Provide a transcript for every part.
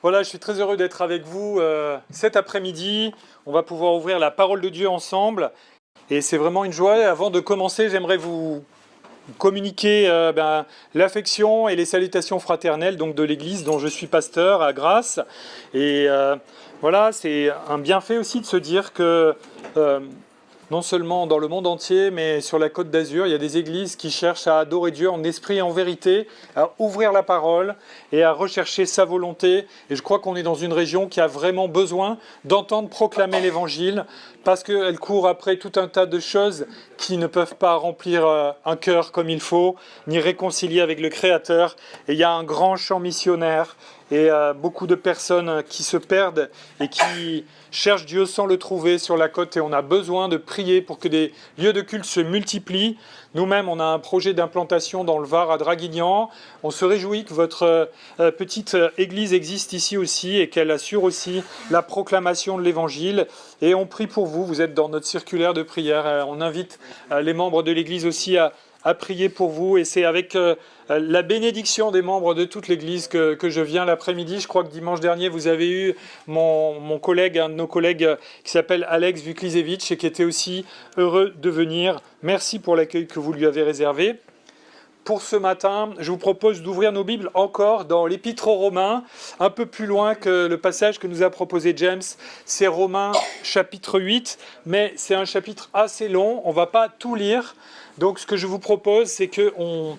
Voilà, je suis très heureux d'être avec vous cet après-midi. On va pouvoir ouvrir la parole de Dieu ensemble. Et c'est vraiment une joie. Avant de commencer, j'aimerais vous communiquer l'affection et les salutations fraternelles donc, de l'Église dont je suis pasteur à Grasse. Et voilà, c'est un bienfait aussi de se dire que non seulement dans le monde entier, mais sur la Côte d'Azur, il y a des églises qui cherchent à adorer Dieu en esprit et en vérité, à ouvrir la parole et à rechercher sa volonté. Et je crois qu'on est dans une région qui a vraiment besoin d'entendre proclamer l'Évangile, parce qu'elle court après tout un tas de choses qui ne peuvent pas remplir un cœur comme il faut, ni réconcilier avec le Créateur. Et il y a un grand champ missionnaire et beaucoup de personnes qui se perdent et qui cherchent Dieu sans le trouver sur la côte. Et on a besoin de prier pour que des lieux de culte se multiplient. Nous-mêmes, on a un projet d'implantation dans le Var à Draguignan. On se réjouit que votre petite église existe ici aussi et qu'elle assure aussi la proclamation de l'Évangile. Et on prie pour vous. Vous êtes dans notre circulaire de prière. On invite les membres de l'église aussi à prier pour vous. Et c'est avec la bénédiction des membres de toute l'Église que je viens l'après-midi. Je crois que dimanche dernier, vous avez eu mon collègue, un de nos collègues qui s'appelle Alex Vuklisevich et qui était aussi heureux de venir. Merci pour l'accueil que vous lui avez réservé. Pour ce matin, je vous propose d'ouvrir nos Bibles encore dans l'Épître aux Romains, un peu plus loin que le passage que nous a proposé James. C'est Romains chapitre 8, mais c'est un chapitre assez long, on ne va pas tout lire. Donc ce que je vous propose, c'est qu'on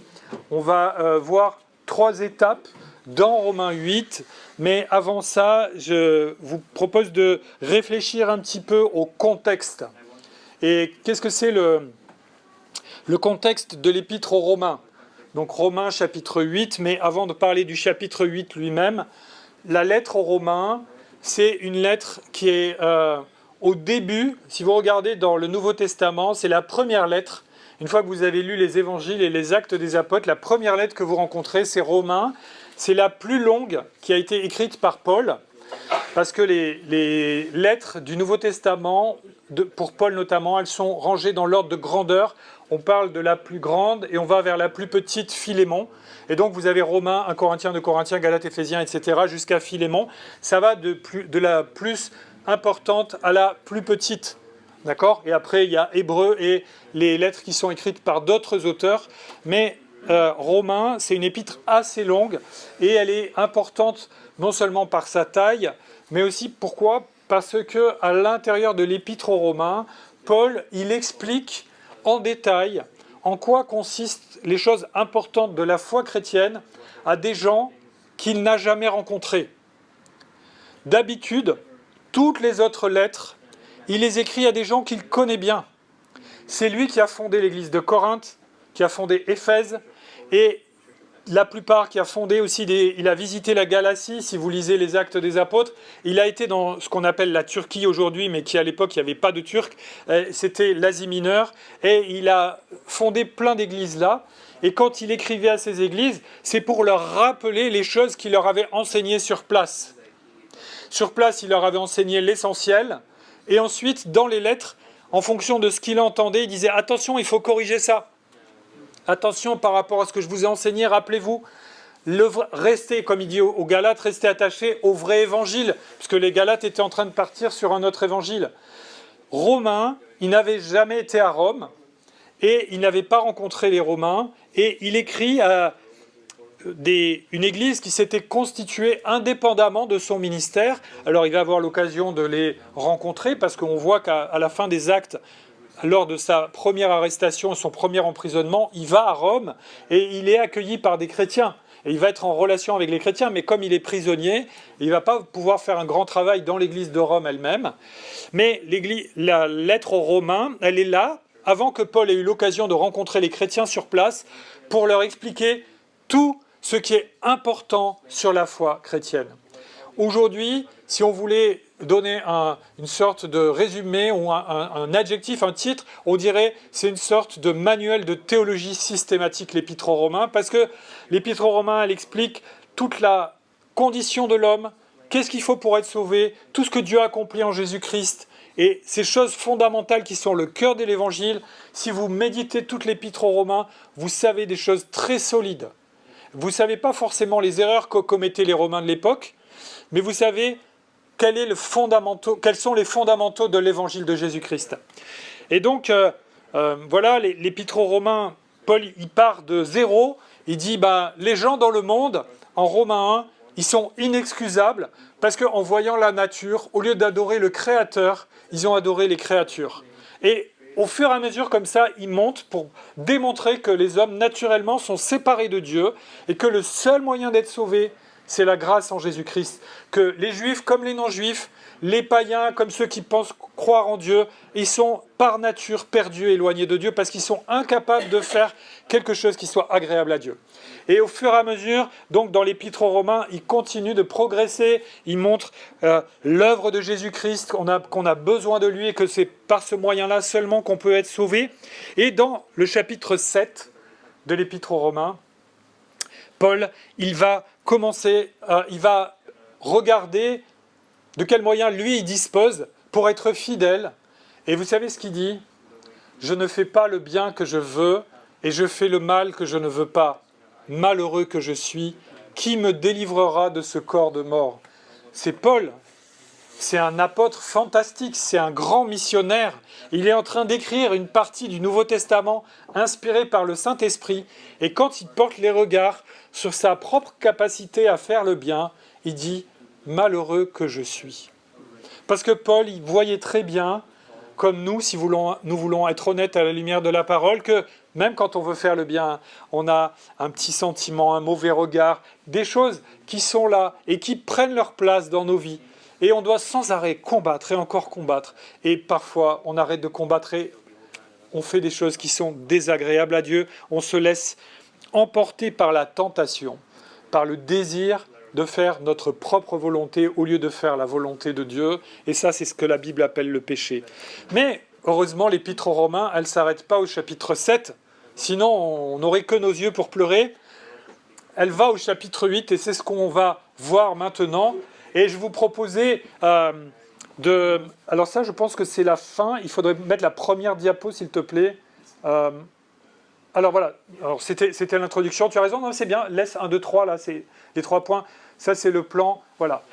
va voir 3 étapes dans Romains 8, mais avant ça, je vous propose de réfléchir un petit peu au contexte. Et qu'est-ce que c'est le contexte de l'Épître aux Romains ? Donc Romains chapitre 8, mais avant de parler du chapitre 8 lui-même, la lettre aux Romains, c'est une lettre qui est au début, si vous regardez dans le Nouveau Testament, c'est la première lettre. Une fois que vous avez lu les évangiles et les actes des apôtres, la première lettre que vous rencontrez, c'est Romains. C'est la plus longue qui a été écrite par Paul, parce que les lettres du Nouveau Testament, pour Paul notamment, elles sont rangées dans l'ordre de grandeur. On parle de la plus grande et on va vers la plus petite, Philémon. Et donc vous avez Romains, 1 Corinthiens, 2 Corinthiens, Galates, Éphésiens, etc. jusqu'à Philémon. Ça va de la plus importante à la plus petite. D'accord ? Et après, il y a Hébreux et les lettres qui sont écrites par d'autres auteurs. Mais Romains, c'est une épître assez longue et elle est importante non seulement par sa taille, mais aussi pourquoi ? Parce qu'à l'intérieur de l'épître aux Romains, Paul, il explique en détail en quoi consistent les choses importantes de la foi chrétienne à des gens qu'il n'a jamais rencontrés. D'habitude, toutes les autres lettres, il les écrit à des gens qu'il connaît bien. C'est lui qui a fondé l'église de Corinthe, qui a fondé Éphèse, et la plupart qui a fondé aussi, il a visité la Galatie, si vous lisez les actes des apôtres. Il a été dans ce qu'on appelle la Turquie aujourd'hui, mais qui à l'époque, il n'y avait pas de Turcs. C'était l'Asie mineure. Et il a fondé plein d'églises là. Et quand il écrivait à ces églises, c'est pour leur rappeler les choses qu'il leur avait enseignées sur place. Sur place, il leur avait enseigné l'essentiel. Et ensuite, dans les lettres, en fonction de ce qu'il entendait, il disait « Attention, il faut corriger ça ». Attention par rapport à ce que je vous ai enseigné, rappelez-vous, restez, comme il dit aux Galates, restez attachés au vrai évangile, puisque les Galates étaient en train de partir sur un autre évangile. Romain, il n'avait jamais été à Rome, et il n'avait pas rencontré les Romains, et il écrit à une église qui s'était constituée indépendamment de son ministère. Alors il va avoir l'occasion de les rencontrer, parce qu'on voit qu'à la fin des actes, lors de sa première arrestation et son premier emprisonnement, il va à Rome et il est accueilli par des chrétiens. Et il va être en relation avec les chrétiens, mais comme il est prisonnier, il ne va pas pouvoir faire un grand travail dans l'église de Rome elle-même. Mais la lettre aux Romains, elle est là, avant que Paul ait eu l'occasion de rencontrer les chrétiens sur place, pour leur expliquer tout ce qui est important sur la foi chrétienne. Aujourd'hui, si on voulait donner une sorte de résumé ou un adjectif, un titre, on dirait c'est une sorte de manuel de théologie systématique, l'Épître aux Romains, parce que l'Épître aux Romains, elle explique toute la condition de l'homme, qu'est-ce qu'il faut pour être sauvé, tout ce que Dieu a accompli en Jésus-Christ, et ces choses fondamentales qui sont le cœur de l'Évangile. Si vous méditez toute l'Épître aux Romains, vous savez des choses très solides. Vous ne savez pas forcément les erreurs que commettaient les Romains de l'époque, Mais vous savez quels sont les fondamentaux de l'évangile de Jésus-Christ. Et donc, voilà, l'épître aux Romains, Paul, il part de zéro. Il dit, les gens dans le monde, en Romains 1, ils sont inexcusables parce qu'en voyant la nature, au lieu d'adorer le Créateur, ils ont adoré les créatures. Et au fur et à mesure, comme ça, il monte pour démontrer que les hommes, naturellement, sont séparés de Dieu et que le seul moyen d'être sauvés, c'est la grâce en Jésus-Christ. Que les Juifs comme les non-Juifs, les païens comme ceux qui pensent croire en Dieu, ils sont par nature perdus et éloignés de Dieu parce qu'ils sont incapables de faire quelque chose qui soit agréable à Dieu. Et au fur et à mesure, donc dans l'Épître aux Romains, il continue de progresser, il montre l'œuvre de Jésus-Christ, qu'on a besoin de lui et que c'est par ce moyen-là seulement qu'on peut être sauvé. Et dans le chapitre 7 de l'Épître aux Romains, Paul, il va regarder de quels moyens lui il dispose pour être fidèle. Et vous savez ce qu'il dit ? Je ne fais pas le bien que je veux et je fais le mal que je ne veux pas. Malheureux que je suis, qui me délivrera de ce corps de mort ? C'est Paul. C'est un apôtre fantastique, c'est un grand missionnaire. Il est en train d'écrire une partie du Nouveau Testament inspirée par le Saint-Esprit. Et quand il porte les regards sur sa propre capacité à faire le bien, il dit « Malheureux que je suis ». Parce que Paul, il voyait très bien, comme nous, si nous voulons être honnêtes à la lumière de la parole, que même quand on veut faire le bien, on a un petit sentiment, un mauvais regard, des choses qui sont là et qui prennent leur place dans nos vies. Et on doit sans arrêt combattre et encore combattre. Et parfois, on arrête de combattre et on fait des choses qui sont désagréables à Dieu. On se laisse emporter par la tentation, par le désir de faire notre propre volonté au lieu de faire la volonté de Dieu. Et ça, c'est ce que la Bible appelle le péché. Mais heureusement, l'Épître aux Romains, elle ne s'arrête pas au chapitre 7. Sinon, on n'aurait que nos yeux pour pleurer. Elle va au chapitre 8 et c'est ce qu'on va voir maintenant. Et je vous proposais de... Alors ça, je pense que c'est la fin. Il faudrait mettre la première diapo, s'il te plaît. Alors voilà, c'était l'introduction. Tu as raison, non, c'est bien. Laisse 1, 2, 3, là, c'est les 3 points. Ça, c'est le plan. Voilà.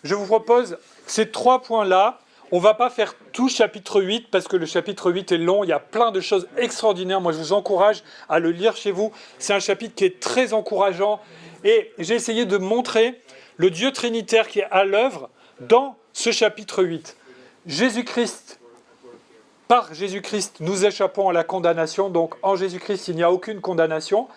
Je vous propose ces 3 points-là. On ne va pas faire tout chapitre 8 parce que le chapitre 8 est long. Il y a plein de choses extraordinaires. Moi, je vous encourage à le lire chez vous. C'est un chapitre qui est très encourageant. Et j'ai essayé de montrer le Dieu trinitaire qui est à l'œuvre dans ce chapitre 8. Jésus-Christ, par Jésus-Christ, nous échappons à la condamnation. Donc, en Jésus-Christ, il n'y a aucune condamnation.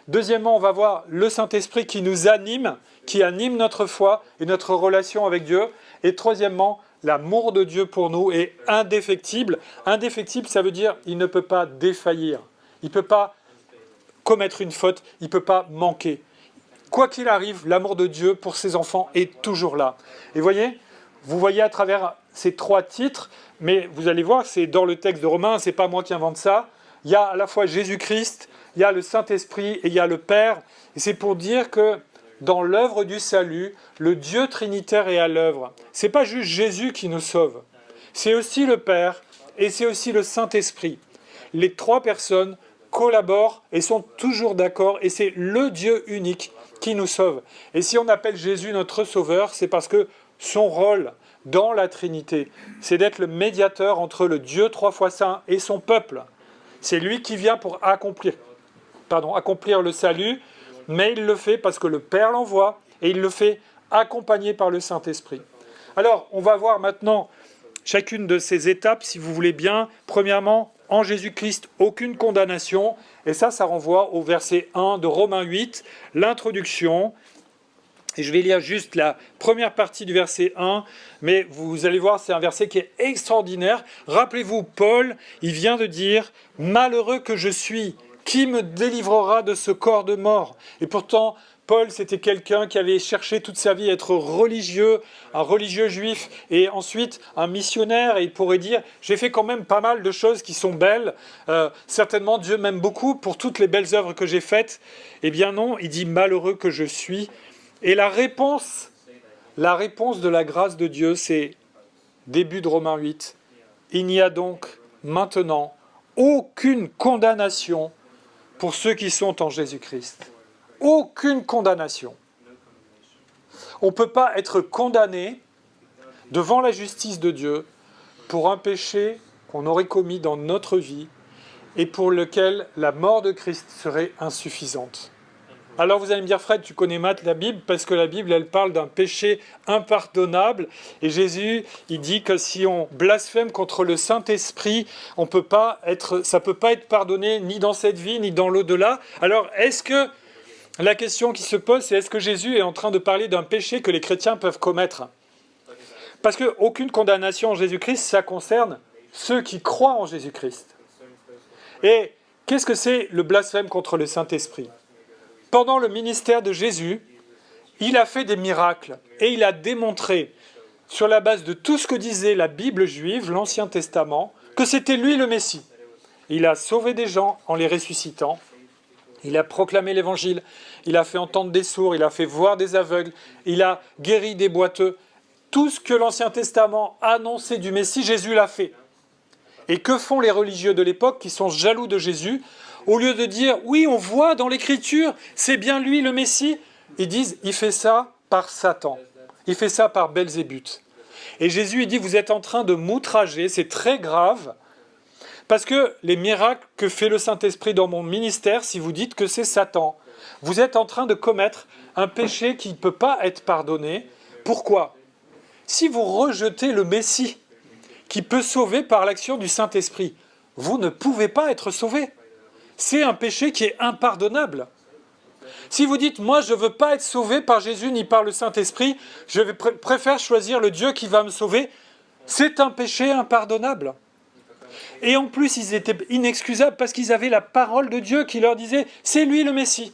Deuxièmement, on va voir le Saint-Esprit qui nous anime, qui anime notre foi et notre relation avec Dieu. Et troisièmement, l'amour de Dieu pour nous est indéfectible. Indéfectible, ça veut dire qu'il ne peut pas défaillir. Il ne peut pas commettre une faute, il ne peut pas manquer. Quoi qu'il arrive, l'amour de Dieu pour ses enfants est toujours là. Et vous voyez à travers ces 3 titres, mais vous allez voir, c'est dans le texte de Romains, ce n'est pas moi qui invente ça. Il y a à la fois Jésus-Christ, il y a le Saint-Esprit et il y a le Père. Et c'est pour dire que dans l'œuvre du salut, le Dieu trinitaire est à l'œuvre. Ce n'est pas juste Jésus qui nous sauve. C'est aussi le Père et c'est aussi le Saint-Esprit. Les 3 personnes collaborent et sont toujours d'accord et c'est le Dieu unique qui nous sauve. Et si on appelle Jésus notre sauveur, c'est parce que son rôle dans la Trinité, c'est d'être le médiateur entre le Dieu 3 fois saint et son peuple. C'est lui qui vient pour accomplir le salut, mais il le fait parce que le Père l'envoie et il le fait accompagné par le Saint-Esprit. Alors, on va voir maintenant chacune de ces étapes, si vous voulez bien. Premièrement, en Jésus-Christ, aucune condamnation. Et ça renvoie au verset 1 de Romains 8, l'introduction. Et je vais lire juste la première partie du verset 1, mais vous allez voir, c'est un verset qui est extraordinaire. Rappelez-vous, Paul, il vient de dire « Malheureux que je suis, qui me délivrera de ce corps de mort ?» Et pourtant, Paul, c'était quelqu'un qui avait cherché toute sa vie à être religieux, un religieux juif, et ensuite un missionnaire, et il pourrait dire « J'ai fait quand même pas mal de choses qui sont belles, certainement Dieu m'aime beaucoup pour toutes les belles œuvres que j'ai faites. » Eh bien non, il dit « Malheureux que je suis ». Et la réponse de la grâce de Dieu, c'est début de Romains 8. Il n'y a donc maintenant aucune condamnation pour ceux qui sont en Jésus-Christ. Aucune condamnation. On ne peut pas être condamné devant la justice de Dieu pour un péché qu'on aurait commis dans notre vie et pour lequel la mort de Christ serait insuffisante. Alors vous allez me dire, Fred, tu connais la Bible, parce que la Bible, elle parle d'un péché impardonnable. Et Jésus, il dit que si on blasphème contre le Saint-Esprit, ça ne peut pas être pardonné ni dans cette vie, ni dans l'au-delà. Alors, la question qui se pose, c'est est-ce que Jésus est en train de parler d'un péché que les chrétiens peuvent commettre ? Parce qu'aucune condamnation en Jésus-Christ, ça concerne ceux qui croient en Jésus-Christ. Et qu'est-ce que c'est le blasphème contre le Saint-Esprit ? Pendant le ministère de Jésus, il a fait des miracles et il a démontré, sur la base de tout ce que disait la Bible juive, l'Ancien Testament, que c'était lui le Messie. Il a sauvé des gens en les ressuscitant, il a proclamé l'Évangile, il a fait entendre des sourds, il a fait voir des aveugles, il a guéri des boiteux. Tout ce que l'Ancien Testament annonçait du Messie, Jésus l'a fait. Et que font les religieux de l'époque qui sont jaloux de Jésus ? Au lieu de dire, oui, on voit dans l'Écriture, c'est bien lui le Messie, ils disent, il fait ça par Satan, il fait ça par Belzébuth. Et Jésus, il dit, vous êtes en train de m'outrager, c'est très grave, parce que les miracles que fait le Saint-Esprit dans mon ministère, si vous dites que c'est Satan, vous êtes en train de commettre un péché qui ne peut pas être pardonné. Pourquoi ? Si vous rejetez le Messie, qui peut sauver par l'action du Saint-Esprit, vous ne pouvez pas être sauvé. C'est un péché qui est impardonnable. Si vous dites, moi je ne veux pas être sauvé par Jésus ni par le Saint-Esprit, je préfère choisir le Dieu qui va me sauver, c'est un péché impardonnable. Et en plus, ils étaient inexcusables parce qu'ils avaient la parole de Dieu qui leur disait, c'est lui le Messie.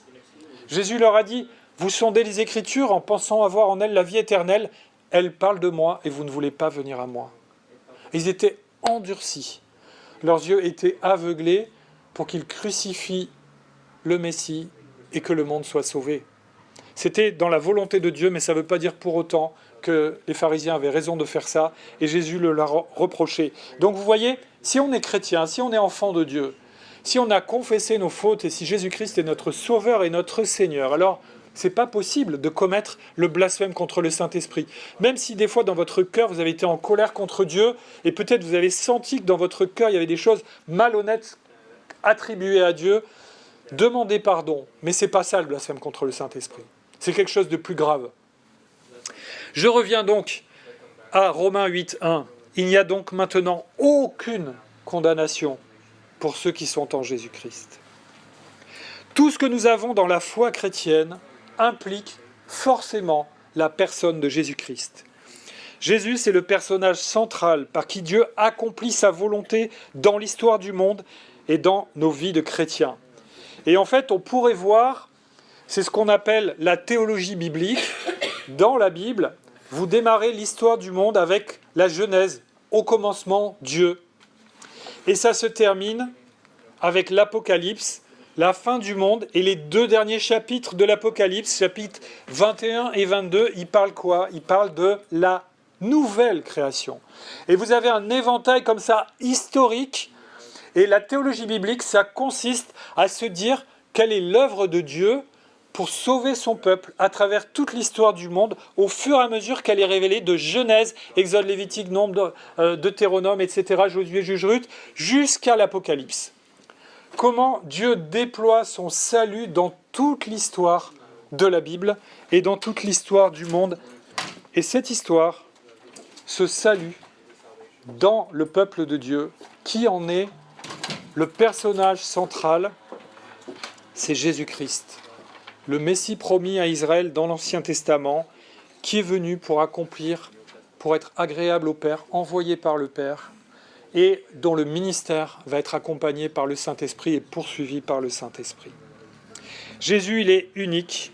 Jésus leur a dit, vous sondez les Écritures en pensant avoir en elles la vie éternelle, elles parlent de moi et vous ne voulez pas venir à moi. Ils étaient endurcis, leurs yeux étaient aveuglés, pour qu'il crucifie le Messie et que le monde soit sauvé. C'était dans la volonté de Dieu, mais ça ne veut pas dire pour autant que les pharisiens avaient raison de faire ça, et Jésus le leur reproché. Donc vous voyez, si on est chrétien, si on est enfant de Dieu, si on a confessé nos fautes, et si Jésus-Christ est notre Sauveur et notre Seigneur, alors ce n'est pas possible de commettre le blasphème contre le Saint-Esprit. Même si des fois dans votre cœur vous avez été en colère contre Dieu, et peut-être vous avez senti que dans votre cœur il y avait des choses malhonnêtes attribué à Dieu, demandez pardon. Mais ce n'est pas ça le blasphème contre le Saint-Esprit. C'est quelque chose de plus grave. Je reviens donc à Romains 8.1. Il n'y a donc maintenant aucune condamnation pour ceux qui sont en Jésus-Christ. Tout ce que nous avons dans la foi chrétienne implique forcément la personne de Jésus-Christ. Jésus, c'est le personnage central par qui Dieu accomplit sa volonté dans l'histoire du monde et dans nos vies de chrétiens. Et en fait, on pourrait voir, c'est ce qu'on appelle la théologie biblique. Dans la Bible, vous démarrez l'histoire du monde avec la Genèse, au commencement, Dieu. Et ça se termine avec l'Apocalypse, la fin du monde, et les 2 derniers chapitres de l'Apocalypse, chapitres 21 et 22, ils parlent quoi ? Ils parlent de la nouvelle création. Et vous avez un éventail comme ça, historique. Et la théologie biblique, ça consiste à se dire quelle est l'œuvre de Dieu pour sauver son peuple à travers toute l'histoire du monde, au fur et à mesure qu'elle est révélée de Genèse, Exode, Lévitique, Nombre, Deutéronome, etc., Josué, Juge, Ruth, jusqu'à l'Apocalypse. Comment Dieu déploie son salut dans toute l'histoire de la Bible et dans toute l'histoire du monde. Et cette histoire, ce salut dans le peuple de Dieu, qui en est le personnage central, c'est Jésus-Christ, le Messie promis à Israël dans l'Ancien Testament, qui est venu pour accomplir, pour être agréable au Père, envoyé par le Père, et dont le ministère va être accompagné par le Saint-Esprit et poursuivi par le Saint-Esprit. Jésus, il est unique,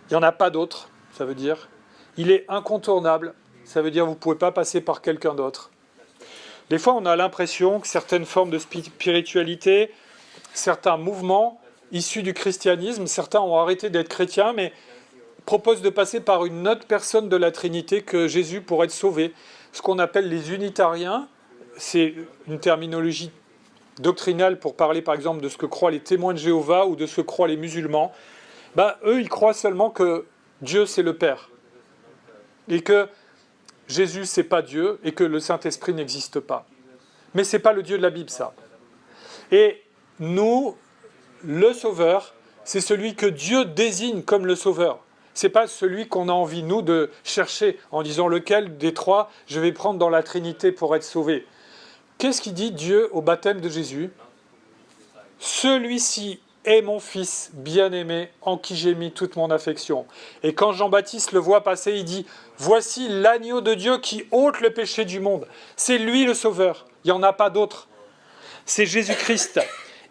il n'y en a pas d'autre, ça veut dire. Il est incontournable, ça veut dire que vous ne pouvez pas passer par quelqu'un d'autre. Des fois, on a l'impression que certaines formes de spiritualité, certains mouvements issus du christianisme, certains ont arrêté d'être chrétiens, mais proposent de passer par une autre personne de la Trinité que Jésus pour être sauvé. Ce qu'on appelle les unitariens, c'est une terminologie doctrinale pour parler par exemple de ce que croient les témoins de Jéhovah ou de ce que croient les musulmans. Eux, ils croient seulement que Dieu c'est le Père. Et que Jésus c'est pas Dieu et que le Saint-Esprit n'existe pas. Mais c'est pas le Dieu de la Bible ça. Et nous, le Sauveur, c'est celui que Dieu désigne comme le Sauveur. C'est pas celui qu'on a envie, nous, de chercher en disant lequel des trois je vais prendre dans la Trinité pour être sauvé. Qu'est-ce qu'il dit Dieu au baptême de Jésus ? Celui-ci est mon Fils bien-aimé en qui j'ai mis toute mon affection. Et quand Jean-Baptiste le voit passer, il dit « Voici l'agneau de Dieu qui ôte le péché du monde. » C'est lui le Sauveur, il n'y en a pas d'autre. C'est Jésus-Christ.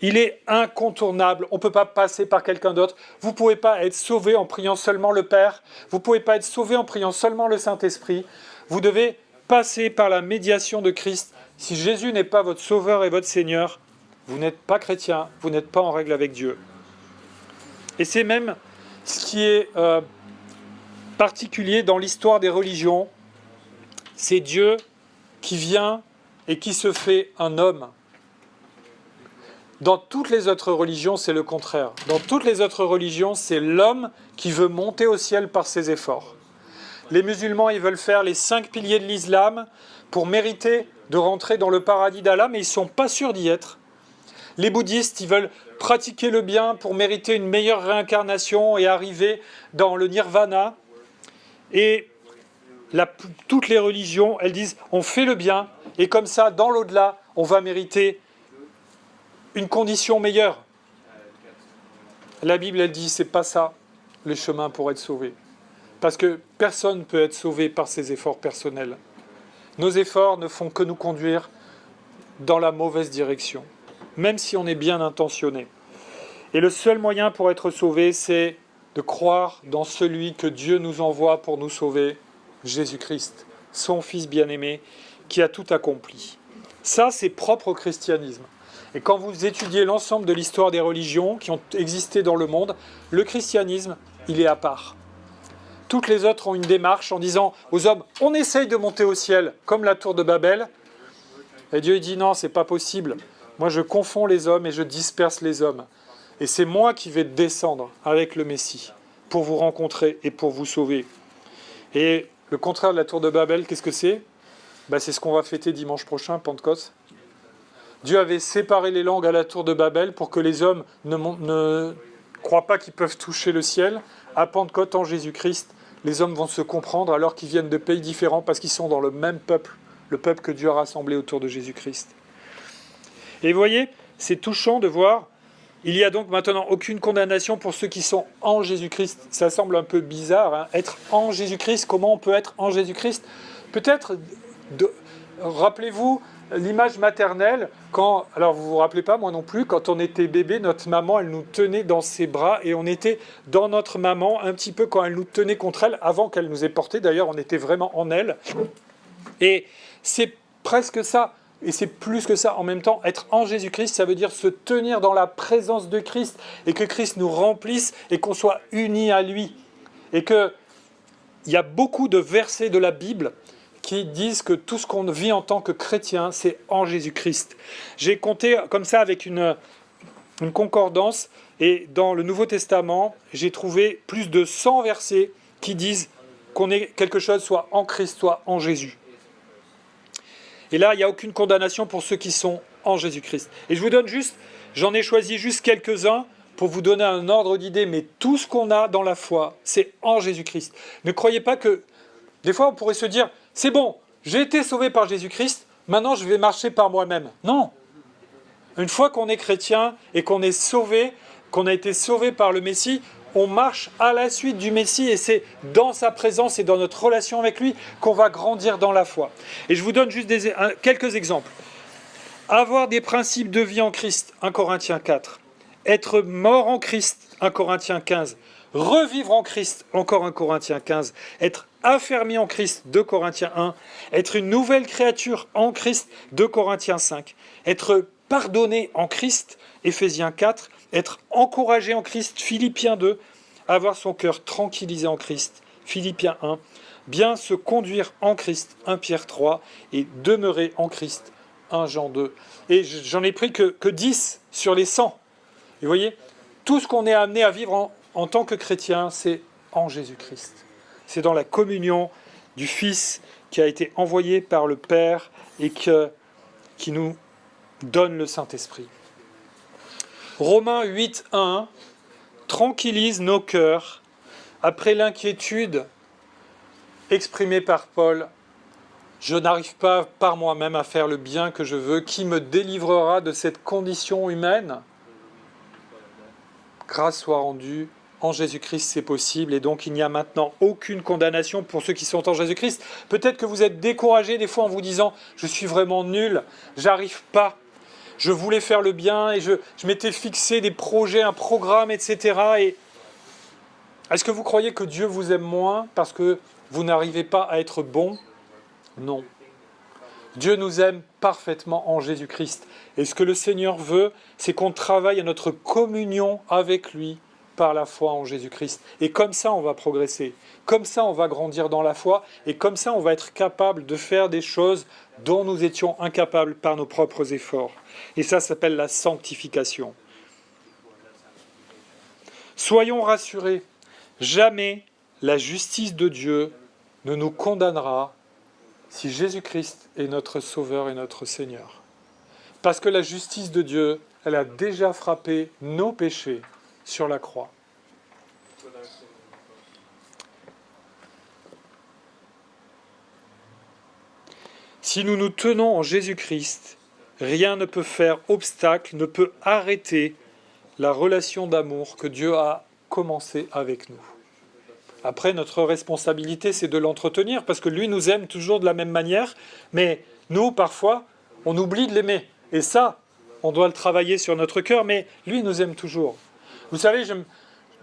Il est incontournable, on ne peut pas passer par quelqu'un d'autre. Vous ne pouvez pas être sauvé en priant seulement le Père. Vous ne pouvez pas être sauvé en priant seulement le Saint-Esprit. Vous devez passer par la médiation de Christ. Si Jésus n'est pas votre Sauveur et votre Seigneur, vous n'êtes pas chrétien, vous n'êtes pas en règle avec Dieu. Et c'est même ce qui est particulier dans l'histoire des religions. C'est Dieu qui vient et qui se fait un homme. Dans toutes les autres religions, c'est le contraire. Dans toutes les autres religions, c'est l'homme qui veut monter au ciel par ses efforts. Les musulmans, ils veulent faire les 5 piliers de l'islam pour mériter de rentrer dans le paradis d'Allah, mais ils ne sont pas sûrs d'y être. Les bouddhistes, ils veulent pratiquer le bien pour mériter une meilleure réincarnation et arriver dans le nirvana. Et toutes les religions, elles disent on fait le bien, et comme ça, dans l'au-delà, on va mériter une condition meilleure. La Bible, elle dit, c'est pas ça le chemin pour être sauvé. Parce que personne ne peut être sauvé par ses efforts personnels. Nos efforts ne font que nous conduire dans la mauvaise direction, même si on est bien intentionné. Et le seul moyen pour être sauvé, c'est de croire dans celui que Dieu nous envoie pour nous sauver, Jésus-Christ, son Fils bien-aimé, qui a tout accompli. Ça, c'est propre au christianisme. Et quand vous étudiez l'ensemble de l'histoire des religions qui ont existé dans le monde, le christianisme, il est à part. Toutes les autres ont une démarche en disant aux hommes, on essaye de monter au ciel, comme la tour de Babel. Et Dieu dit non, c'est pas possible. Moi, je confonds les hommes et je disperse les hommes. Et c'est moi qui vais descendre avec le Messie pour vous rencontrer et pour vous sauver. Et le contraire de la tour de Babel, qu'est-ce que c'est ? C'est ce qu'on va fêter dimanche prochain, Pentecôte. Dieu avait séparé les langues à la tour de Babel pour que les hommes ne croient pas qu'ils peuvent toucher le ciel. À Pentecôte, en Jésus-Christ, les hommes vont se comprendre alors qu'ils viennent de pays différents parce qu'ils sont dans le même peuple, le peuple que Dieu a rassemblé autour de Jésus-Christ. Et vous voyez, c'est touchant de voir, il n'y a donc maintenant aucune condamnation pour ceux qui sont en Jésus-Christ. Ça semble un peu bizarre, hein, être en Jésus-Christ. Comment on peut être en Jésus-Christ ? Peut-être, rappelez-vous, l'image maternelle, alors vous vous rappelez pas, moi non plus, quand on était bébé, notre maman, elle nous tenait dans ses bras et on était dans notre maman un petit peu quand elle nous tenait contre elle, avant qu'elle nous ait portés. D'ailleurs, on était vraiment en elle. Et c'est presque ça, et c'est plus que ça. En même temps, être en Jésus-Christ, ça veut dire se tenir dans la présence de Christ et que Christ nous remplisse et qu'on soit unis à lui. Et qu'il y a beaucoup de versets de la Bible qui disent que tout ce qu'on vit en tant que chrétien, c'est en Jésus-Christ. J'ai compté comme ça avec une concordance, et dans le Nouveau Testament, j'ai trouvé plus de 100 versets qui disent qu'on est quelque chose soit en Christ, soit en Jésus. Et là, il n'y a aucune condamnation pour ceux qui sont en Jésus-Christ. Et je vous donne j'en ai choisi juste quelques-uns pour vous donner un ordre d'idée, mais tout ce qu'on a dans la foi, c'est en Jésus-Christ. Ne croyez pas que, des fois on pourrait se dire, c'est bon, j'ai été sauvé par Jésus-Christ, maintenant je vais marcher par moi-même. Non. Une fois qu'on est chrétien et qu'on est sauvé, qu'on a été sauvé par le Messie, on marche à la suite du Messie et c'est dans sa présence et dans notre relation avec lui qu'on va grandir dans la foi. Et je vous donne juste quelques exemples. Avoir des principes de vie en Christ, 1 Corinthiens 4. Être mort en Christ, 1 Corinthiens 15. Revivre en Christ, encore 1 Corinthiens 15. Être affermi en Christ, 2 Corinthiens 1. Être une nouvelle créature en Christ, 2 Corinthiens 5. Être pardonné en Christ, Éphésiens 4. Être encouragé en Christ, Philippiens 2. Avoir son cœur tranquillisé en Christ, Philippiens 1. Bien se conduire en Christ, 1 Pierre 3. Et demeurer en Christ, 1 Jean 2. Et j'en ai pris que 10 sur les 100. Et vous voyez, tout ce qu'on est amené à vivre en tant que chrétien, c'est en Jésus-Christ. C'est dans la communion du Fils qui a été envoyé par le Père et qui nous donne le Saint-Esprit. Romains 8.1 tranquillise nos cœurs après l'inquiétude exprimée par Paul. Je n'arrive pas par moi-même à faire le bien que je veux. Qui me délivrera de cette condition humaine ? Grâce soit rendue en Jésus-Christ, c'est possible. Et donc, il n'y a maintenant aucune condamnation pour ceux qui sont en Jésus-Christ. Peut-être que vous êtes découragés des fois en vous disant « Je suis vraiment nul, j'arrive pas. Je voulais faire le bien et je m'étais fixé des projets, un programme, etc. » Et est-ce que vous croyez que Dieu vous aime moins parce que vous n'arrivez pas à être bon ? Non. Dieu nous aime parfaitement en Jésus-Christ. Et ce que le Seigneur veut, c'est qu'on travaille à notre communion avec lui par la foi en Jésus-Christ. Et comme ça, on va progresser. Comme ça, on va grandir dans la foi. Et comme ça, on va être capable de faire des choses dont nous étions incapables par nos propres efforts. Et ça s'appelle la sanctification. Soyons rassurés, jamais la justice de Dieu ne nous condamnera si Jésus-Christ est notre Sauveur et notre Seigneur. Parce que la justice de Dieu, elle a déjà frappé nos péchés sur la croix. Si nous nous tenons en Jésus-Christ, rien ne peut faire obstacle, ne peut arrêter la relation d'amour que Dieu a commencée avec nous. Après, notre responsabilité, c'est de l'entretenir, parce que lui nous aime toujours de la même manière, mais nous, parfois, on oublie de l'aimer. Et ça, on doit le travailler sur notre cœur, mais lui nous aime toujours. Vous savez,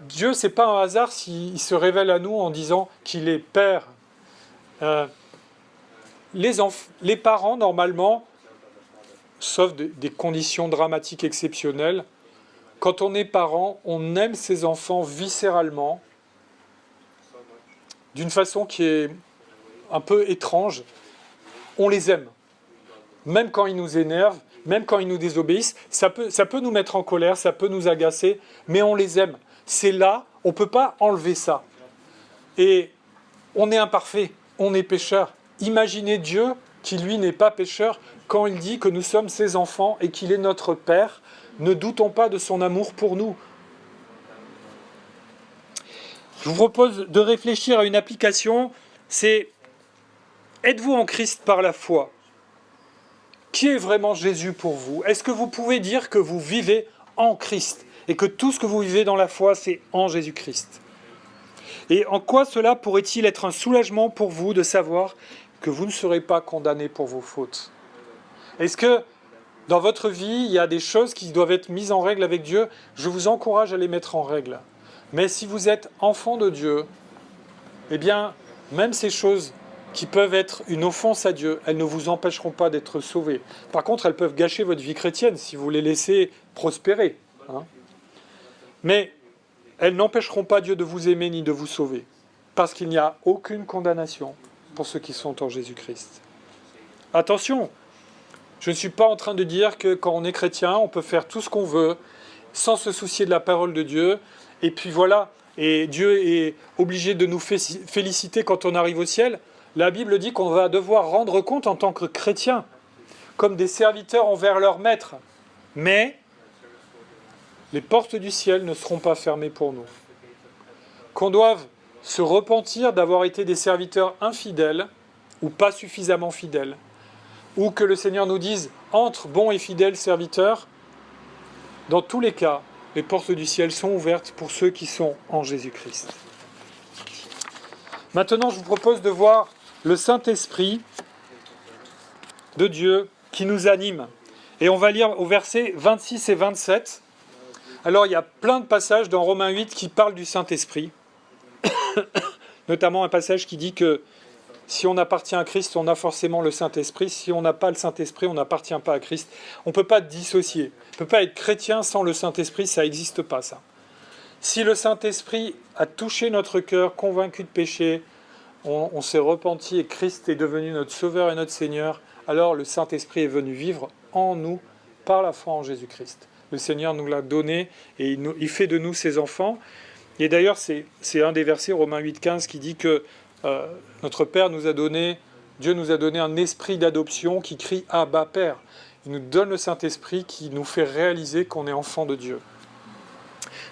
Dieu, c'est pas un hasard s'il se révèle à nous en disant qu'il est Père. Les parents, normalement, sauf des conditions dramatiques exceptionnelles, quand on est parent, on aime ses enfants viscéralement, d'une façon qui est un peu étrange. On les aime. Même quand ils nous énervent, même quand ils nous désobéissent, ça peut nous mettre en colère, ça peut nous agacer, mais on les aime. C'est là, on ne peut pas enlever ça. Et on est imparfait, on est pécheur. Imaginez Dieu, qui lui n'est pas pécheur, quand il dit que nous sommes ses enfants et qu'il est notre Père. Ne doutons pas de son amour pour nous. Je vous propose de réfléchir à une application, c'est « Êtes-vous en Christ par la foi ?» Qui est vraiment Jésus pour vous ? Est-ce que vous pouvez dire que vous vivez en Christ et que tout ce que vous vivez dans la foi, c'est en Jésus-Christ ? Et en quoi cela pourrait-il être un soulagement pour vous de savoir que vous ne serez pas condamné pour vos fautes ? Est-ce que dans votre vie, il y a des choses qui doivent être mises en règle avec Dieu ? Je vous encourage à les mettre en règle. Mais si vous êtes enfant de Dieu, eh bien, même ces choses qui peuvent être une offense à Dieu, elles ne vous empêcheront pas d'être sauvés. Par contre, elles peuvent gâcher votre vie chrétienne si vous les laissez prospérer. Mais elles n'empêcheront pas Dieu de vous aimer ni de vous sauver, parce qu'il n'y a aucune condamnation pour ceux qui sont en Jésus-Christ. Attention, je ne suis pas en train de dire que quand on est chrétien, on peut faire tout ce qu'on veut, sans se soucier de la parole de Dieu, et puis voilà, et Dieu est obligé de nous féliciter quand on arrive au ciel. La Bible dit qu'on va devoir rendre compte en tant que chrétiens, comme des serviteurs envers leur maître. Mais les portes du ciel ne seront pas fermées pour nous. Qu'on doive se repentir d'avoir été des serviteurs infidèles, ou pas suffisamment fidèles, ou que le Seigneur nous dise « Entre, bons et fidèles serviteurs », dans tous les cas, les portes du ciel sont ouvertes pour ceux qui sont en Jésus-Christ. Maintenant, je vous propose de voir le Saint-Esprit de Dieu qui nous anime. Et on va lire au verset 26 et 27. Alors, il y a plein de passages dans Romains 8 qui parlent du Saint-Esprit. Notamment un passage qui dit que si on appartient à Christ, on a forcément le Saint-Esprit. Si on n'a pas le Saint-Esprit, on n'appartient pas à Christ. On ne peut pas dissocier. On ne peut pas être chrétien sans le Saint-Esprit, ça n'existe pas, ça. Si le Saint-Esprit a touché notre cœur, convaincu de péché, on s'est repenti et Christ est devenu notre Sauveur et notre Seigneur, alors le Saint-Esprit est venu vivre en nous par la foi en Jésus-Christ. Le Seigneur nous l'a donné et il fait de nous ses enfants. Et d'ailleurs, c'est un des versets, Romains 8,15, qui dit que notre Père nous a donné, Dieu nous a donné un esprit d'adoption qui crie « Abba, Père ». Il nous donne le Saint-Esprit qui nous fait réaliser qu'on est enfant de Dieu.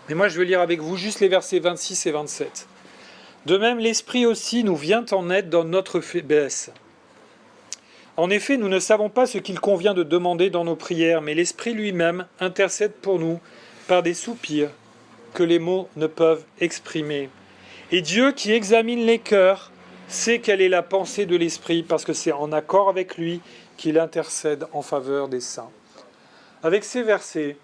Mais moi, je vais lire avec vous juste les versets 26 et 27. « De même, l'Esprit aussi nous vient en aide dans notre faiblesse. En effet, nous ne savons pas ce qu'il convient de demander dans nos prières, mais l'Esprit lui-même intercède pour nous par des soupirs que les mots ne peuvent exprimer. Et Dieu qui examine les cœurs sait quelle est la pensée de l'Esprit, parce que c'est en accord avec lui qu'il intercède en faveur des saints. » Avec ces versets,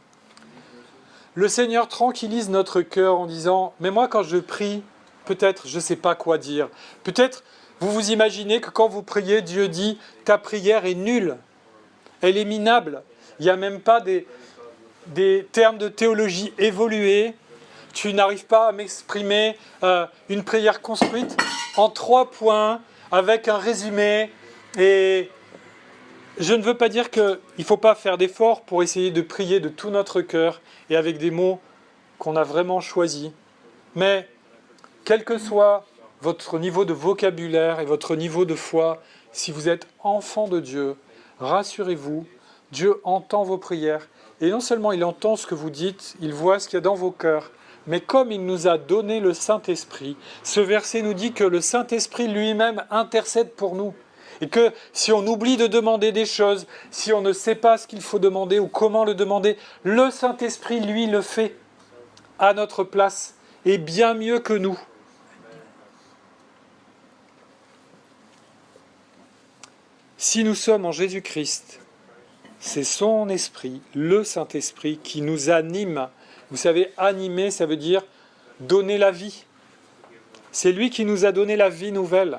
le Seigneur tranquillise notre cœur en disant « Mais moi, quand je prie, peut-être je ne sais pas quoi dire. Peut-être vous vous imaginez que quand vous priez, Dieu dit « Ta prière est nulle, elle est minable. » Il n'y a même pas des termes de théologie évolués. Tu n'arrives pas à m'exprimer une prière construite en 3 points avec un résumé. Et je ne veux pas dire qu'il ne faut pas faire d'efforts pour essayer de prier de tout notre cœur et avec des mots qu'on a vraiment choisis. Mais quel que soit votre niveau de vocabulaire et votre niveau de foi, si vous êtes enfant de Dieu, rassurez-vous, Dieu entend vos prières. Et non seulement il entend ce que vous dites, il voit ce qu'il y a dans vos cœurs, mais comme il nous a donné le Saint-Esprit, ce verset nous dit que le Saint-Esprit lui-même intercède pour nous. Et que si on oublie de demander des choses, si on ne sait pas ce qu'il faut demander ou comment le demander, le Saint-Esprit, lui, le fait à notre place et bien mieux que nous. Si nous sommes en Jésus-Christ, c'est son Esprit, le Saint-Esprit, qui nous anime. Vous savez, animer, ça veut dire donner la vie. C'est lui qui nous a donné la vie nouvelle.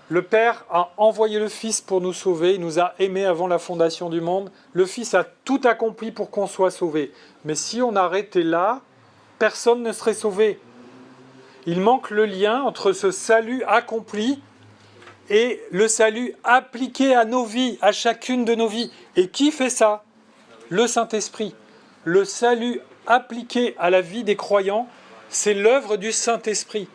Le Père a envoyé le Fils pour nous sauver, il nous a aimés avant la fondation du monde. Le Fils a tout accompli pour qu'on soit sauvé. Mais si on arrêtait là, personne ne serait sauvé. Il manque le lien entre ce salut accompli et le salut appliqué à nos vies, à chacune de nos vies. Et qui fait ça ? Le Saint-Esprit. Le salut appliqué à la vie des croyants, c'est l'œuvre du Saint-Esprit.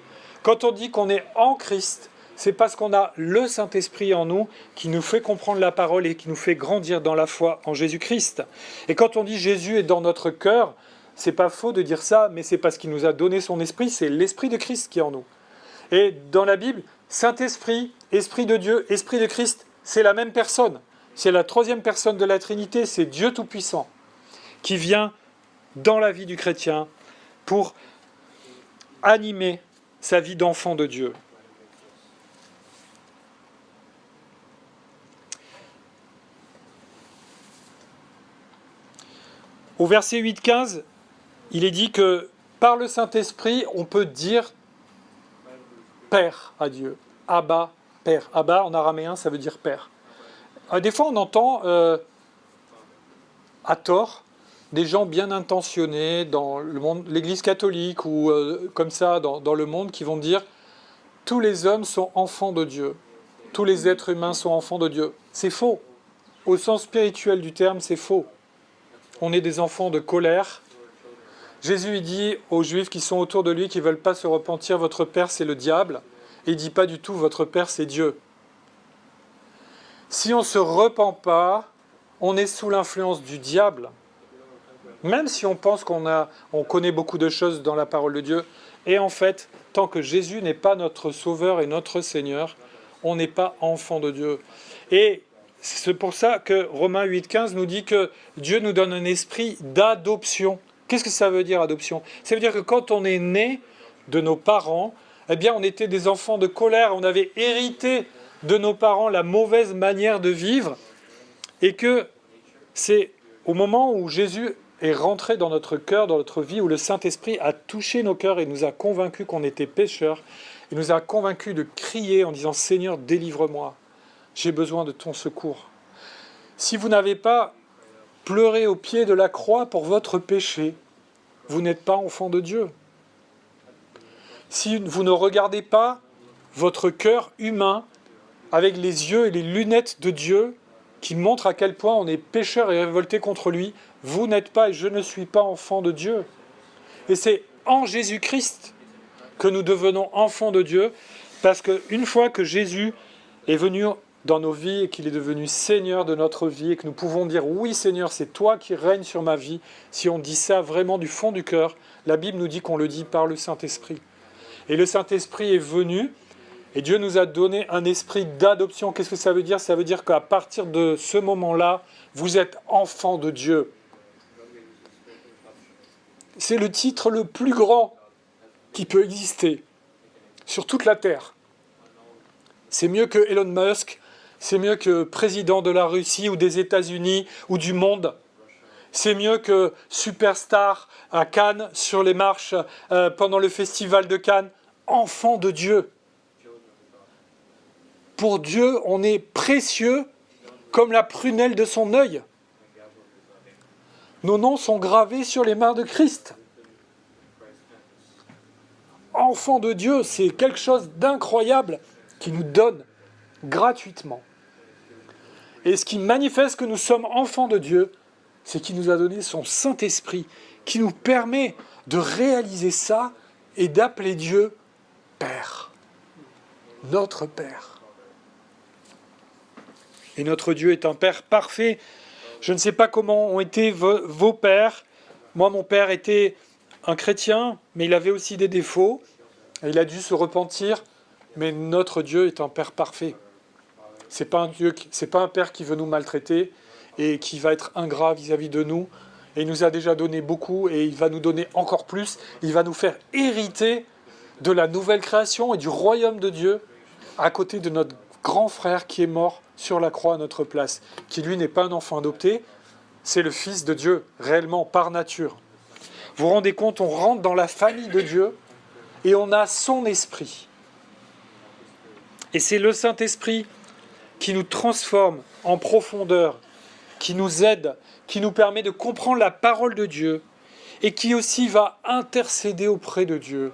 Quand on dit qu'on est en Christ, c'est parce qu'on a le Saint-Esprit en nous qui nous fait comprendre la parole et qui nous fait grandir dans la foi en Jésus-Christ. Et quand on dit Jésus est dans notre cœur, c'est pas faux de dire ça, mais c'est parce qu'il nous a donné son esprit, c'est l'Esprit de Christ qui est en nous. Et dans la Bible, Saint-Esprit, Esprit de Dieu, Esprit de Christ, c'est la même personne. C'est la 3e personne de la Trinité, c'est Dieu Tout-Puissant, qui vient dans la vie du chrétien pour animer sa vie d'enfant de Dieu. Au verset 8-15, il est dit que par le Saint-Esprit, on peut dire Père à Dieu. Abba, Père. Abba, en araméen, ça veut dire Père. Des fois, on entend, à tort, des gens bien intentionnés dans le monde, l'Église catholique ou comme ça dans le monde qui vont dire « Tous les hommes sont enfants de Dieu. Tous les êtres humains sont enfants de Dieu. » C'est faux. Au sens spirituel du terme, c'est faux. On est des enfants de colère. Jésus il dit aux Juifs qui sont autour de lui, qui ne veulent pas se repentir, votre Père c'est le diable. Et il ne dit pas du tout, votre Père c'est Dieu. Si on ne se repent pas, on est sous l'influence du diable. Même si on pense qu'on connaît beaucoup de choses dans la parole de Dieu. Et en fait, tant que Jésus n'est pas notre Sauveur et notre Seigneur, on n'est pas enfant de Dieu. Et c'est pour ça que Romains 8,15 nous dit que Dieu nous donne un esprit d'adoption. Qu'est-ce que ça veut dire, adoption ? Ça veut dire que quand on est né de nos parents, eh bien, on était des enfants de colère, on avait hérité de nos parents la mauvaise manière de vivre, et que c'est au moment où Jésus est rentré dans notre cœur, dans notre vie, où le Saint-Esprit a touché nos cœurs et nous a convaincus qu'on était pécheurs, et nous a convaincus de crier en disant « Seigneur, délivre-moi, j'ai besoin de ton secours ». Si vous n'avez pas pleuré au pied de la croix pour votre péché, vous n'êtes pas enfant de Dieu. Si vous ne regardez pas votre cœur humain avec les yeux et les lunettes de Dieu qui montrent à quel point on est pécheur et révolté contre lui, vous n'êtes pas et je ne suis pas enfant de Dieu. Et c'est en Jésus-Christ que nous devenons enfants de Dieu, parce qu'une fois que Jésus est venu dans nos vies et qu'il est devenu Seigneur de notre vie et que nous pouvons dire « Oui Seigneur, c'est toi qui règnes sur ma vie », si on dit ça vraiment du fond du cœur, la Bible nous dit qu'on le dit par le Saint-Esprit. Et le Saint-Esprit est venu et Dieu nous a donné un esprit d'adoption. Qu'est-ce que ça veut dire ? Ça veut dire qu'à partir de ce moment-là, vous êtes enfants de Dieu. C'est le titre le plus grand qui peut exister sur toute la Terre. C'est mieux que Elon Musk, c'est mieux que président de la Russie ou des États-Unis ou du monde. C'est mieux que superstar à Cannes, sur les marches pendant le festival de Cannes. Enfant de Dieu. Pour Dieu, on est précieux comme la prunelle de son œil. Nos noms sont gravés sur les mains de Christ. Enfant de Dieu, c'est quelque chose d'incroyable qui nous donne gratuitement. Et ce qui manifeste que nous sommes enfants de Dieu, c'est qu'il nous a donné son Saint-Esprit, qui nous permet de réaliser ça et d'appeler Dieu Père, notre Père. Et notre Dieu est un Père parfait. Je ne sais pas comment ont été vos pères. Moi, mon père était un chrétien, mais il avait aussi des défauts. Et il a dû se repentir. Mais notre Dieu est un Père parfait. C'est pas un Père qui veut nous maltraiter et qui va être ingrat vis-à-vis de nous. Et il nous a déjà donné beaucoup et il va nous donner encore plus. Il va nous faire hériter de la nouvelle création et du royaume de Dieu à côté de notre grand frère qui est mort sur la croix à notre place, qui lui n'est pas un enfant adopté, c'est le Fils de Dieu, réellement, par nature. Vous vous rendez compte, on rentre dans la famille de Dieu et on a son esprit. Et c'est le Saint-Esprit qui nous transforme en profondeur, qui nous aide, qui nous permet de comprendre la parole de Dieu et qui aussi va intercéder auprès de Dieu.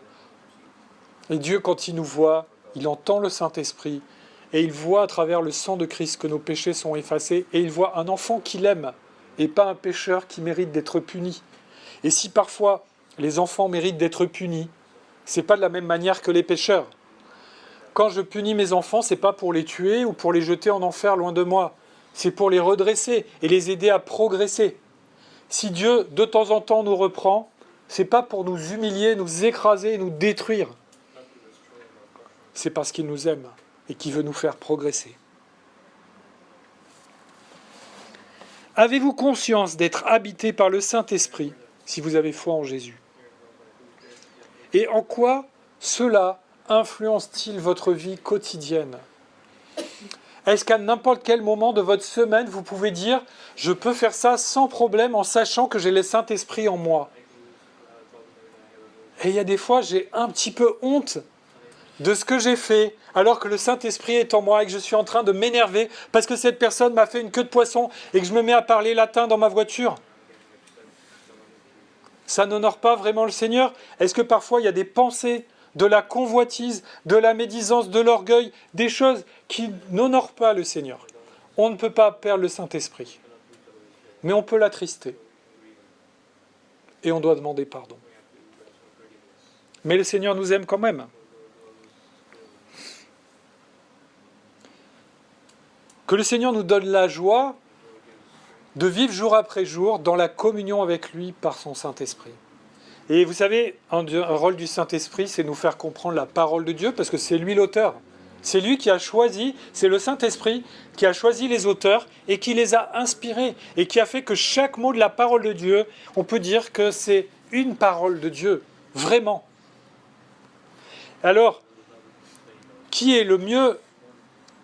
Et Dieu, quand il nous voit, il entend le Saint-Esprit et il voit à travers le sang de Christ que nos péchés sont effacés et il voit un enfant qu'il aime et pas un pécheur qui mérite d'être puni. Et si parfois les enfants méritent d'être punis, c'est pas de la même manière que les pécheurs. Quand je punis mes enfants, c'est pas pour les tuer ou pour les jeter en enfer loin de moi. C'est pour les redresser et les aider à progresser. Si Dieu, de temps en temps, nous reprend, c'est pas pour nous humilier, nous écraser et nous détruire. C'est parce qu'il nous aime et qu'il veut nous faire progresser. Avez-vous conscience d'être habité par le Saint-Esprit si vous avez foi en Jésus ? Et en quoi cela influence-t-il votre vie quotidienne ? Est-ce qu'à n'importe quel moment de votre semaine, vous pouvez dire « Je peux faire ça sans problème en sachant que j'ai le Saint-Esprit en moi ». Et il y a des fois, j'ai un petit peu honte de ce que j'ai fait, alors que le Saint-Esprit est en moi et que je suis en train de m'énerver parce que cette personne m'a fait une queue de poisson et que je me mets à parler latin dans ma voiture. Ça n'honore pas vraiment le Seigneur. Est-ce que parfois il y a des pensées, de la convoitise, de la médisance, de l'orgueil, des choses qui n'honorent pas le Seigneur ? On ne peut pas perdre le Saint-Esprit, mais on peut l'attrister. Et on doit demander pardon. Mais le Seigneur nous aime quand même. Que le Seigneur nous donne la joie de vivre jour après jour dans la communion avec lui par son Saint-Esprit. Et vous savez, un rôle du Saint-Esprit, c'est nous faire comprendre la parole de Dieu, parce que c'est lui l'auteur. C'est lui qui a choisi, c'est le Saint-Esprit qui a choisi les auteurs et qui les a inspirés, et qui a fait que chaque mot de la parole de Dieu, on peut dire que c'est une parole de Dieu, vraiment. Alors, qui est le mieux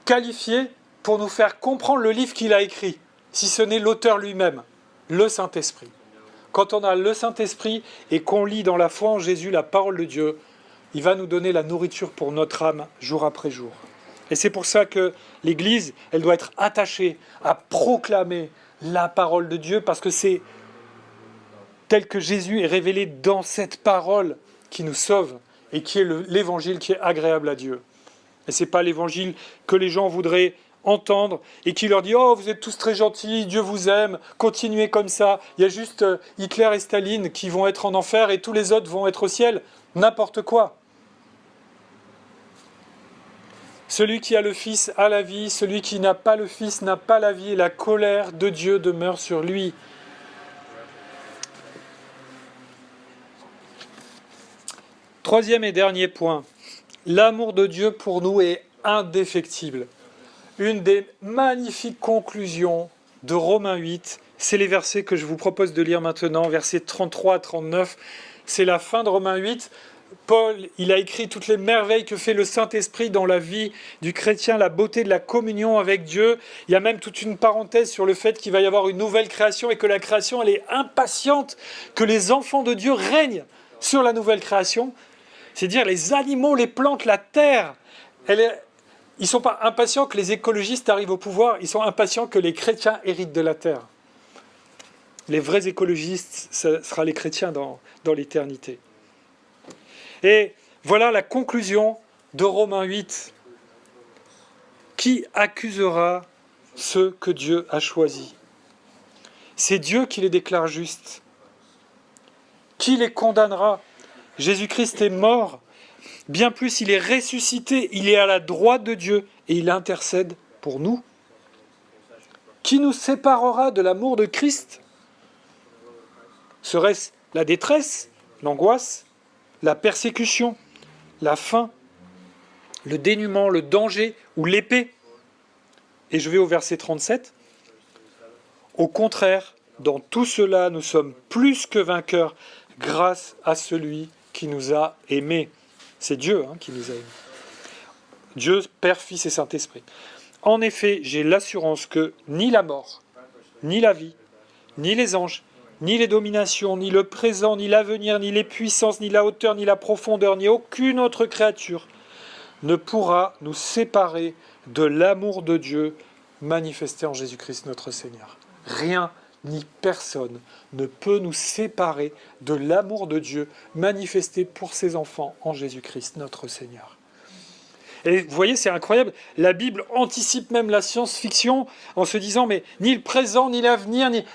qualifié pour nous faire comprendre le livre qu'il a écrit, si ce n'est l'auteur lui-même, le Saint-Esprit. Quand on a le Saint-Esprit et qu'on lit dans la foi en Jésus la parole de Dieu, il va nous donner la nourriture pour notre âme jour après jour. Et c'est pour ça que l'Église, elle doit être attachée à proclamer la parole de Dieu, parce que c'est tel que Jésus est révélé dans cette parole qui nous sauve et qui est l'Évangile qui est agréable à Dieu. Et ce n'est pas l'Évangile que les gens voudraient entendre et qui leur dit « Oh, vous êtes tous très gentils, Dieu vous aime, continuez comme ça. Il y a juste Hitler et Staline qui vont être en enfer et tous les autres vont être au ciel. » N'importe quoi. Celui qui a le Fils a la vie, celui qui n'a pas le Fils n'a pas la vie, et la colère de Dieu demeure sur lui. Troisième et dernier point, l'amour de Dieu pour nous est indéfectible. Une des magnifiques conclusions de Romains 8, c'est les versets que je vous propose de lire maintenant, versets 33 à 39. C'est la fin de Romains 8. Paul, il a écrit toutes les merveilles que fait le Saint-Esprit dans la vie du chrétien, la beauté de la communion avec Dieu. Il y a même toute une parenthèse sur le fait qu'il va y avoir une nouvelle création et que la création, elle est impatiente que les enfants de Dieu règnent sur la nouvelle création. C'est-à-dire les animaux, les plantes, la terre. Ils ne sont pas impatients que les écologistes arrivent au pouvoir, ils sont impatients que les chrétiens héritent de la terre. Les vrais écologistes, ce sera les chrétiens dans l'éternité. Et voilà la conclusion de Romains 8. Qui accusera ceux que Dieu a choisis? C'est Dieu qui les déclare justes. Qui les condamnera? Jésus-Christ est mort. Bien plus, il est ressuscité. Il est à la droite de Dieu et il intercède pour nous. Qui nous séparera de l'amour de Christ? Serait-ce la détresse, l'angoisse, la persécution, la faim, le dénuement, le danger ou l'épée? Et je vais au verset 37. Au contraire, dans tout cela, nous sommes plus que vainqueurs grâce à celui qui nous a aimés. C'est Dieu qui nous a aimés. Dieu, Père, Fils et Saint-Esprit. En effet, j'ai l'assurance que ni la mort, ni la vie, ni les anges, ni les dominations, ni le présent, ni l'avenir, ni les puissances, ni la hauteur, ni la profondeur, ni aucune autre créature ne pourra nous séparer de l'amour de Dieu manifesté en Jésus-Christ notre Seigneur. Rien ni personne ne peut nous séparer de l'amour de Dieu manifesté pour ses enfants en Jésus-Christ notre Seigneur. Et vous voyez, c'est incroyable, la Bible anticipe même la science-fiction en se disant, mais ni le présent, ni l'avenir, ni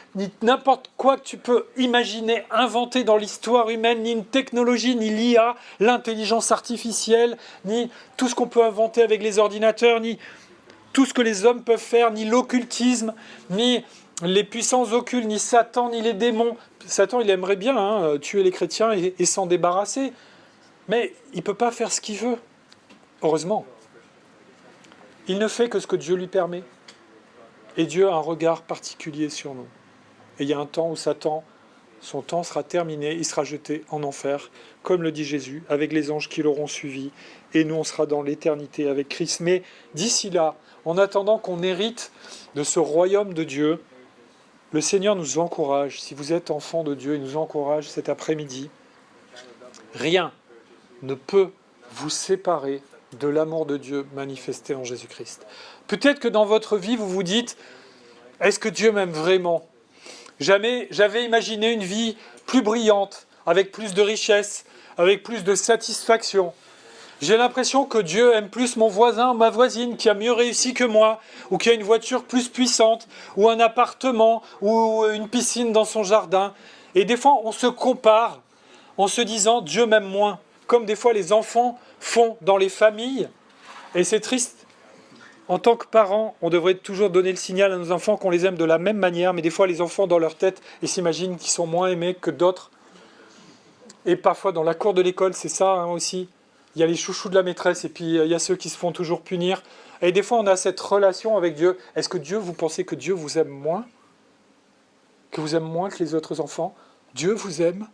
n'importe quoi que tu peux imaginer, inventer dans l'histoire humaine, ni une technologie, ni l'IA, l'intelligence artificielle, ni tout ce qu'on peut inventer avec les ordinateurs, ni tout ce que les hommes peuvent faire, ni l'occultisme, ni les puissances occultes, ni Satan, ni les démons. Satan, il aimerait bien tuer les chrétiens et s'en débarrasser, mais il ne peut pas faire ce qu'il veut. Heureusement, il ne fait que ce que Dieu lui permet. Et Dieu a un regard particulier sur nous. Et il y a un temps où Satan, son temps sera terminé, il sera jeté en enfer, comme le dit Jésus, avec les anges qui l'auront suivi. Et nous, on sera dans l'éternité avec Christ. Mais d'ici là, en attendant qu'on hérite de ce royaume de Dieu, le Seigneur nous encourage, si vous êtes enfant de Dieu, il nous encourage cet après-midi. Rien ne peut vous séparer de l'amour de Dieu manifesté en Jésus-Christ. Peut-être que dans votre vie, vous vous dites, est-ce que Dieu m'aime vraiment? J'avais imaginé une vie plus brillante, avec plus de richesse, avec plus de satisfaction. J'ai l'impression que Dieu aime plus mon voisin, ma voisine, qui a mieux réussi que moi, ou qui a une voiture plus puissante, ou un appartement, ou une piscine dans son jardin. Et des fois, on se compare en se disant, Dieu m'aime moins. Comme des fois les enfants font dans les familles. Et c'est triste. En tant que parents, on devrait toujours donner le signal à nos enfants qu'on les aime de la même manière, mais des fois les enfants dans leur tête, ils s'imaginent qu'ils sont moins aimés que d'autres. Et parfois dans la cour de l'école, c'est ça aussi. Il y a les chouchous de la maîtresse et puis il y a ceux qui se font toujours punir. Et des fois on a cette relation avec Dieu. Est-ce que vous pensez que Dieu vous aime moins? Que vous aime moins que les autres enfants? Dieu vous aime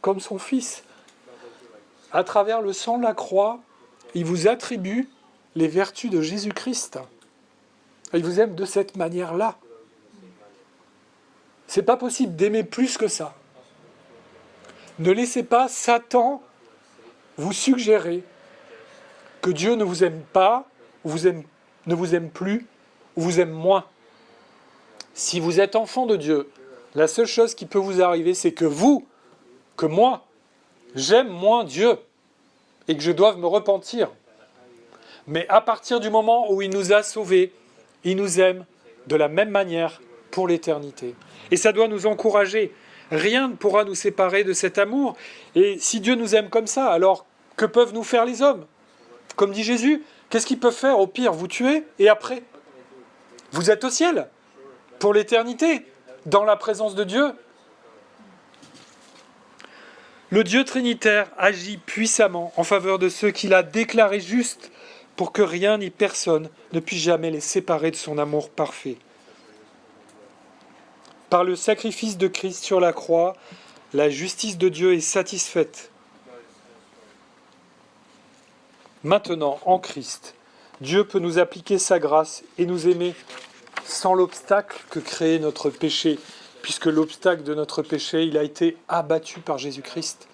comme son Fils. À travers le sang de la croix, il vous attribue les vertus de Jésus-Christ. Il vous aime de cette manière-là. C'est pas possible d'aimer plus que ça. Ne laissez pas Satan vous suggérer que Dieu ne vous aime pas, ne vous aime plus, ou vous aime moins. Si vous êtes enfant de Dieu, la seule chose qui peut vous arriver, c'est que moi, j'aime moins Dieu et que je doive me repentir. Mais à partir du moment où il nous a sauvés, il nous aime de la même manière pour l'éternité. Et ça doit nous encourager. Rien ne pourra nous séparer de cet amour. Et si Dieu nous aime comme ça, alors que peuvent nous faire les hommes? Comme dit Jésus, qu'est-ce qu'ils peuvent faire? Au pire, vous tuer, et après, vous êtes au ciel, pour l'éternité, dans la présence de Dieu. Le Dieu trinitaire agit puissamment en faveur de ceux qu'il a déclarés justes, pour que rien ni personne ne puisse jamais les séparer de son amour parfait. Par le sacrifice de Christ sur la croix, la justice de Dieu est satisfaite. Maintenant, en Christ, Dieu peut nous appliquer sa grâce et nous aimer sans l'obstacle que crée notre péché, puisque l'obstacle de notre péché, il a été abattu par Jésus-Christ,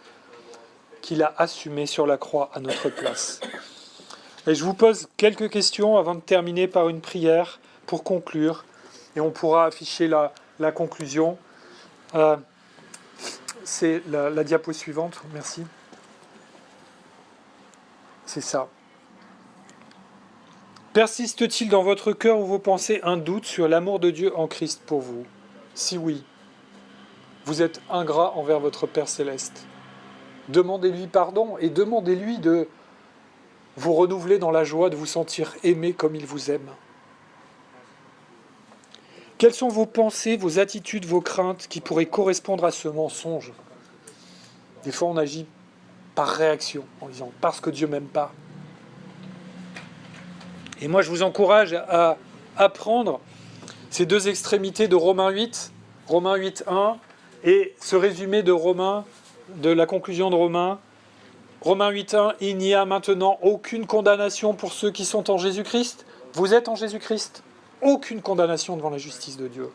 qu'il a assumé sur la croix à notre place. Et je vous pose quelques questions avant de terminer par une prière pour conclure, et on pourra afficher la conclusion. C'est la diapo suivante, merci. C'est ça. Persiste-t-il dans votre cœur ou vos pensées un doute sur l'amour de Dieu en Christ pour vous? Si oui, vous êtes ingrat envers votre Père Céleste. Demandez-lui pardon et demandez-lui de vous renouveler dans la joie de vous sentir aimé comme il vous aime. Quelles sont vos pensées, vos attitudes, vos craintes qui pourraient correspondre à ce mensonge? Des fois, on agit par réaction, en disant « parce que Dieu m'aime pas ». Et moi, je vous encourage à apprendre ces deux extrémités de Romains 8, Romains 8.1, et ce résumé de la conclusion de Romains 8.1, il n'y a maintenant aucune condamnation pour ceux qui sont en Jésus-Christ. Vous êtes en Jésus-Christ. Aucune condamnation devant la justice de Dieu.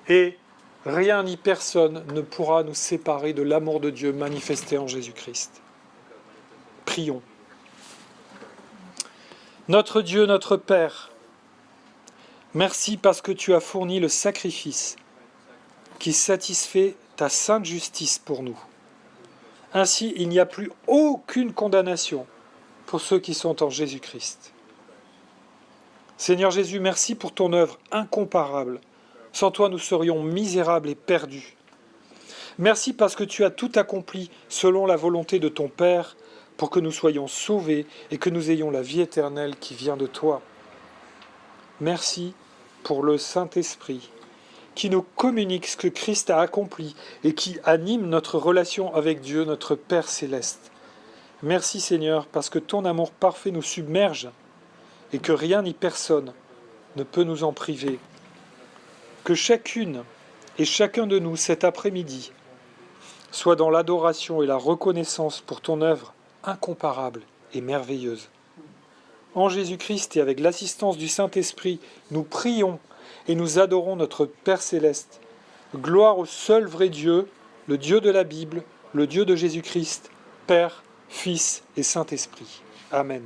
Et rien ni personne ne pourra nous séparer de l'amour de Dieu manifesté en Jésus-Christ. Prions. Notre Dieu, notre Père, merci parce que tu as fourni le sacrifice qui satisfait ta sainte justice pour nous. Ainsi, il n'y a plus aucune condamnation pour ceux qui sont en Jésus-Christ. Seigneur Jésus, merci pour ton œuvre incomparable. Sans toi, nous serions misérables et perdus. Merci parce que tu as tout accompli selon la volonté de ton Père pour que nous soyons sauvés et que nous ayons la vie éternelle qui vient de toi. Merci pour le Saint-Esprit qui nous communique ce que Christ a accompli et qui anime notre relation avec Dieu, notre Père Céleste. Merci Seigneur, parce que ton amour parfait nous submerge et que rien ni personne ne peut nous en priver. Que chacune et chacun de nous cet après-midi soit dans l'adoration et la reconnaissance pour ton œuvre incomparable et merveilleuse. En Jésus-Christ et avec l'assistance du Saint-Esprit, nous prions et nous adorons notre Père Céleste. Gloire au seul vrai Dieu, le Dieu de la Bible, le Dieu de Jésus-Christ, Père, Fils et Saint-Esprit. Amen.